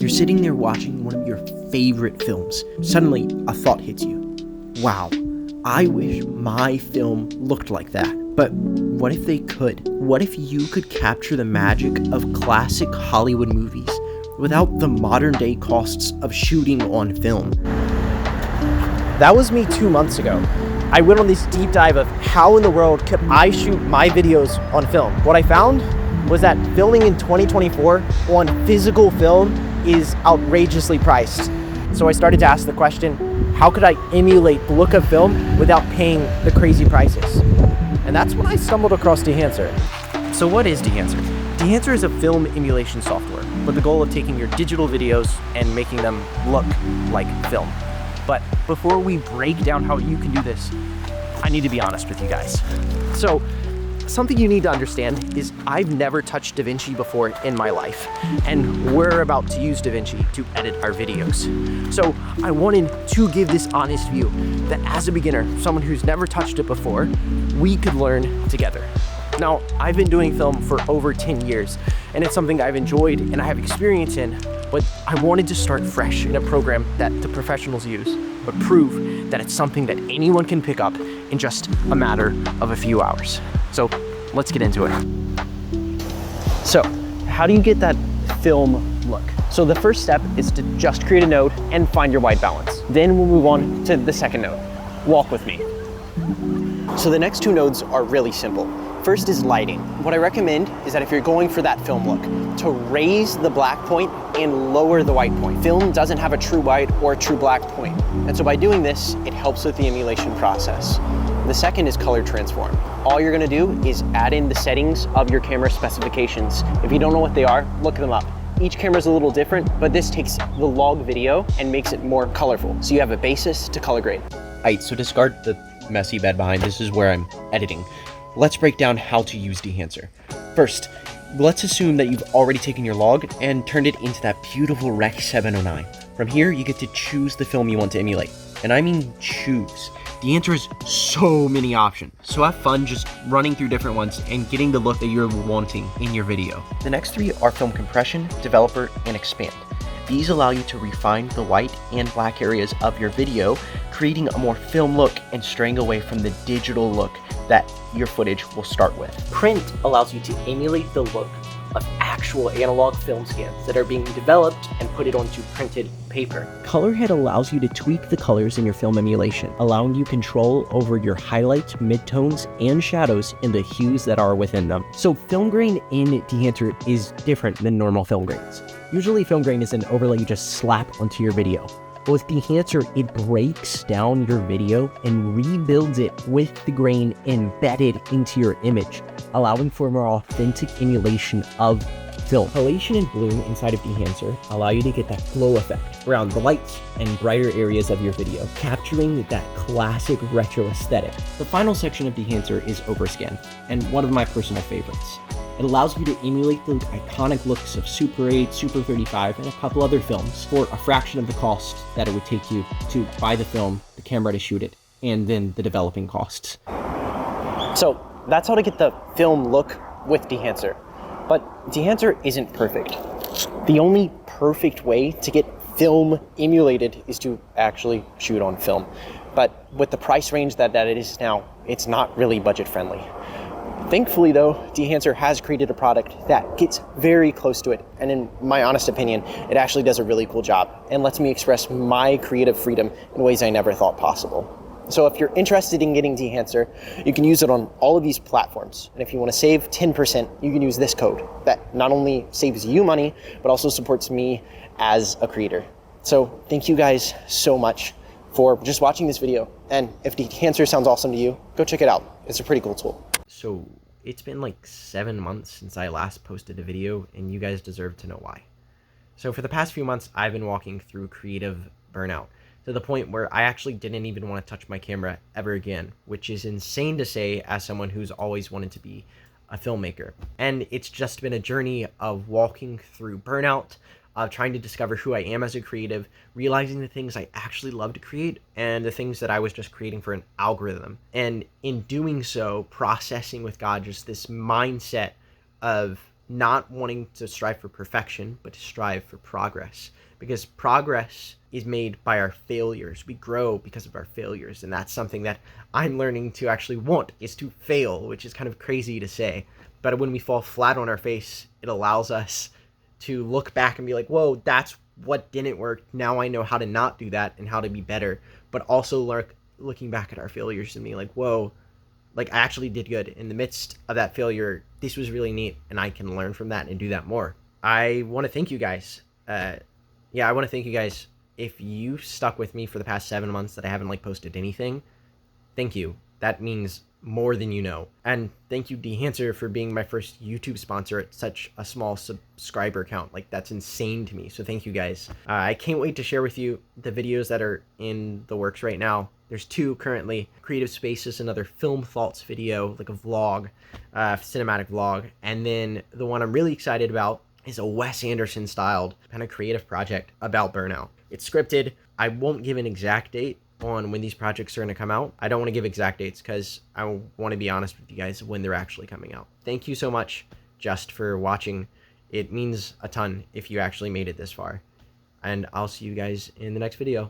You're sitting there watching one of your favorite films. Suddenly, a thought hits you. Wow, I wish my film looked like that. But what if they could? What if you could capture the magic of classic Hollywood movies without the modern day costs of shooting on film? That was me 2 months ago. I went on this deep dive of how in the world could I shoot my videos on film. What I found was that filming in 2024 on physical film is outrageously priced. So I started to ask the question, how could I emulate the look of film without paying the crazy prices? And that's when I stumbled across Dehancer. So what is Dehancer? Dehancer is a film emulation software with the goal of taking your digital videos and making them look like film. But before we break down how you can do this, I need to be honest with you guys. So something you need to understand is I've never touched DaVinci before in my life, and we're about to use DaVinci to edit our videos. So I wanted to give this honest view that as a beginner, someone who's never touched it before, we could learn together. Now, I've been doing film for over 10 years, and it's something I've enjoyed and I have experience in, but I wanted to start fresh in a program that the professionals use, but prove that it's something that anyone can pick up in just a matter of a few hours. So let's get into it. So how do you get that film look? So the first step is to just create a node and find your white balance. Then we'll move on to the second node. Walk with me. So the next two nodes are really simple. First is lighting. What I recommend is that if you're going for that film look, to raise the black point and lower the white point. Film doesn't have a true white or a true black point. And so by doing this, it helps with the emulation process. The second is color transform. All you're gonna do is add in the settings of your camera specifications. If you don't know what they are, look them up. Each camera is a little different, but this takes the log video and makes it more colorful. So you have a basis to color grade. Alright, so discard the messy bed behind. This is where I'm editing. Let's break down how to use Dehancer. First, let's assume that you've already taken your log and turned it into that beautiful Rec 709. From here, you get to choose the film you want to emulate. And I mean choose. Dehancer has so many options, so have fun just running through different ones and getting the look that you're wanting in your video. The next three are film compression, developer, and expand. These allow you to refine the white and black areas of your video, creating a more film look and straying away from the digital look that your footage will start with. Print allows you to emulate the look of actual analog film scans that are being developed and put it onto printed paper. Colorhead allows you to tweak the colors in your film emulation, allowing you control over your highlights, midtones, and shadows in the hues that are within them. So film grain in Dehancer is different than normal film grains. Usually film grain is an overlay you just slap onto your video. But with Dehancer, it breaks down your video and rebuilds it with the grain embedded into your image, allowing for more authentic emulation of film. Halation and bloom inside of Dehancer allow you to get that glow effect around the lights and brighter areas of your video, capturing that classic retro aesthetic. The final section of Dehancer is overscan, and one of my personal favorites. It allows you to emulate the iconic looks of Super 8, Super 35, and a couple other films for a fraction of the cost that it would take you to buy the film, the camera to shoot it, and then the developing costs. So that's how to get the film look with Dehancer. But Dehancer isn't perfect. The only perfect way to get film emulated is to actually shoot on film. But with the price range that it is now, it's not really budget friendly. Thankfully though, Dehancer has created a product that gets very close to it, and in my honest opinion, it actually does a really cool job and lets me express my creative freedom in ways I never thought possible. So if you're interested in getting Dehancer, you can use it on all of these platforms. And if you want to save 10%, you can use this code that not only saves you money, but also supports me as a creator. So thank you guys so much for just watching this video. And if Dehancer sounds awesome to you, go check it out. It's a pretty cool tool. So it's been like 7 months since I last posted a video, and you guys deserve to know why. So for the past few months, I've been walking through creative burnout to the point where I actually didn't even want to touch my camera ever again, which is insane to say as someone who's always wanted to be a filmmaker. And it's just been a journey of walking through burnout, of trying to discover who I am as a creative, realizing the things I actually love to create, and the things that I was just creating for an algorithm. And in doing so, processing with God just this mindset of not wanting to strive for perfection, but to strive for progress. Because progress is made by our failures. We grow because of our failures. And that's something that I'm learning to actually want, is to fail, which is kind of crazy to say. But when we fall flat on our face, it allows us to look back and be like, whoa, that's what didn't work. Now I know how to not do that and how to be better. But also looking back at our failures and being like, whoa, like I actually did good. In the midst of that failure, this was really neat, and I can learn from that and do that more. I want to thank you guys. I want to thank you guys. If you stuck with me for the past 7 months that I haven't posted anything, thank you. That means more than you know. And thank you, Dehancer, for being my first YouTube sponsor at such a small subscriber count. That's insane to me. So thank you guys. I can't wait to share with you the videos that are in the works right now. There's 2 currently. Creative Spaces, another film thoughts video, like a vlog, cinematic vlog. And then the one I'm really excited about is a Wes Anderson styled kind of creative project about burnout. It's scripted. I won't give an exact date on when these projects are going to come out. I don't want to give exact dates because I want to be honest with you guys when they're actually coming out. Thank you so much just for watching. It means a ton if you actually made it this far. And I'll see you guys in the next video.